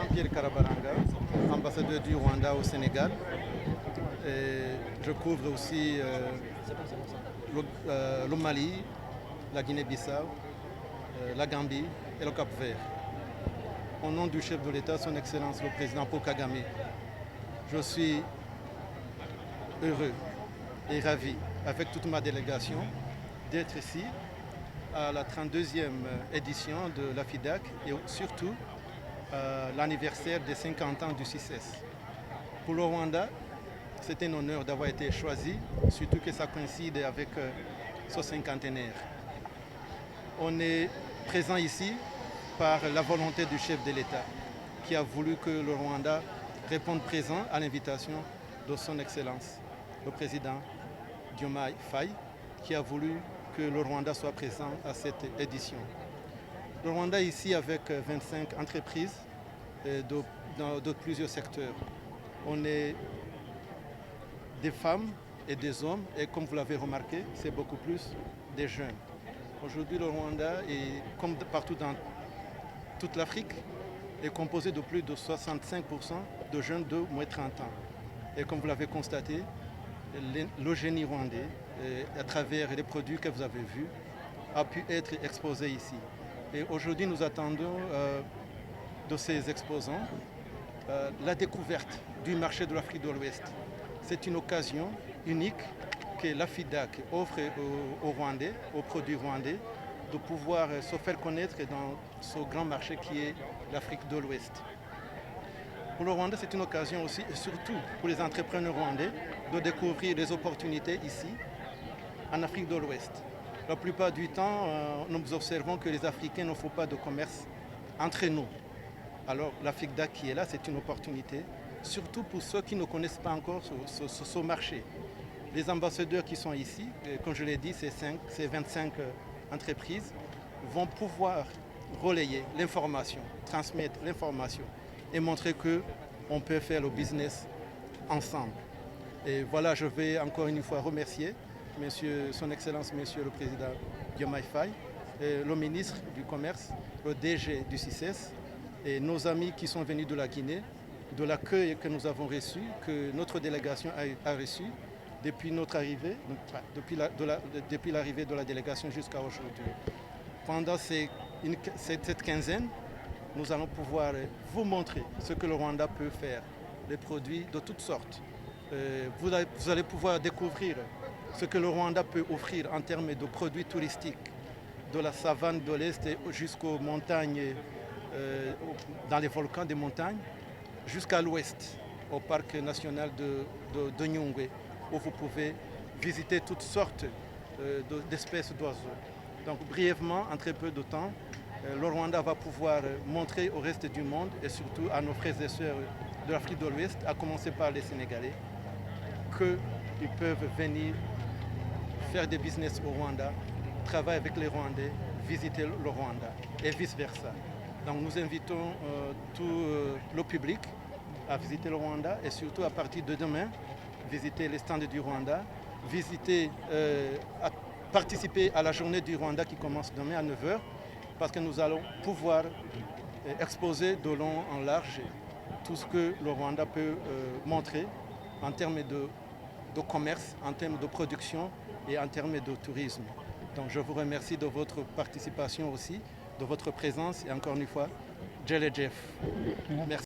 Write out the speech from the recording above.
Jean-Pierre Karabaranga, ambassadeur du Rwanda au Sénégal. Et je couvre aussi le Mali, la Guinée-Bissau, la Gambie et le Cap-Vert. Au nom du chef de l'État, son Excellence le Président Paul Kagame, je suis heureux et ravi, avec toute ma délégation, d'être ici à la 32e édition de la FIDAK et surtout l'anniversaire des 50 ans du CICES. Pour le Rwanda, c'est un honneur d'avoir été choisi, surtout que ça coïncide avec ce cinquantenaire. On est présent ici par la volonté du chef de l'État qui a voulu que le Rwanda réponde présent à l'invitation de son Excellence, le président Diomaye Faye, qui a voulu que le Rwanda soit présent à cette édition. Le Rwanda est ici avec 25 entreprises de plusieurs secteurs. On est des femmes et des hommes, et comme vous l'avez remarqué, c'est beaucoup plus des jeunes. Aujourd'hui, le Rwanda, comme partout dans toute l'Afrique, est composé de plus de 65% de jeunes de moins de 30 ans. Et comme vous l'avez constaté, le génie rwandais, à travers les produits que vous avez vus, a pu être exposé ici. Et aujourd'hui, nous attendons de ces exposants la découverte du marché de l'Afrique de l'Ouest. C'est une occasion unique que la FIDAK offre aux Rwandais, aux produits rwandais, de pouvoir se faire connaître dans ce grand marché qui est l'Afrique de l'Ouest. Pour le Rwanda, c'est une occasion aussi, et surtout pour les entrepreneurs rwandais, de découvrir les opportunités ici, en Afrique de l'Ouest. La plupart du temps, nous observons que les Africains ne font pas de commerce entre nous. Alors la FIDAK qui est là, c'est une opportunité, surtout pour ceux qui ne connaissent pas encore ce marché. Les ambassadeurs qui sont ici, comme je l'ai dit, ces 25 entreprises, vont pouvoir relayer l'information, transmettre l'information et montrer qu'on peut faire le business ensemble. Et voilà, je vais encore une fois remercier Son Excellence, Monsieur le Président Diomaye Faye, le ministre du Commerce, le DG du CICES et nos amis qui sont venus de la Guinée, de l'accueil que nous avons reçu, que notre délégation a reçu depuis notre arrivée, depuis l'arrivée de la délégation jusqu'à aujourd'hui. Pendant cette quinzaine, nous allons pouvoir vous montrer ce que le Rwanda peut faire, les produits de toutes sortes. Vous allez pouvoir découvrir ce que le Rwanda peut offrir en termes de produits touristiques, de la savane de l'Est jusqu'aux montagnes, dans les volcans des montagnes, jusqu'à l'ouest, au parc national de Nyungwe, où vous pouvez visiter toutes sortes d'espèces d'oiseaux. Donc brièvement, en très peu de temps, le Rwanda va pouvoir montrer au reste du monde et surtout à nos frères et sœurs de l'Afrique de l'Ouest, à commencer par les Sénégalais, qu'ils peuvent venir faire des business au Rwanda, travailler avec les Rwandais, visiter le Rwanda et vice-versa. Donc nous invitons tout le public à visiter le Rwanda et surtout à partir de demain, visiter les stands du Rwanda, participer à la journée du Rwanda qui commence demain à 9 h, parce que nous allons pouvoir exposer de long en large tout ce que le Rwanda peut montrer en termes de commerce, en termes de production et en termes de tourisme. Donc je vous remercie de votre participation aussi, de votre présence et encore une fois, Djele Jeff. Merci.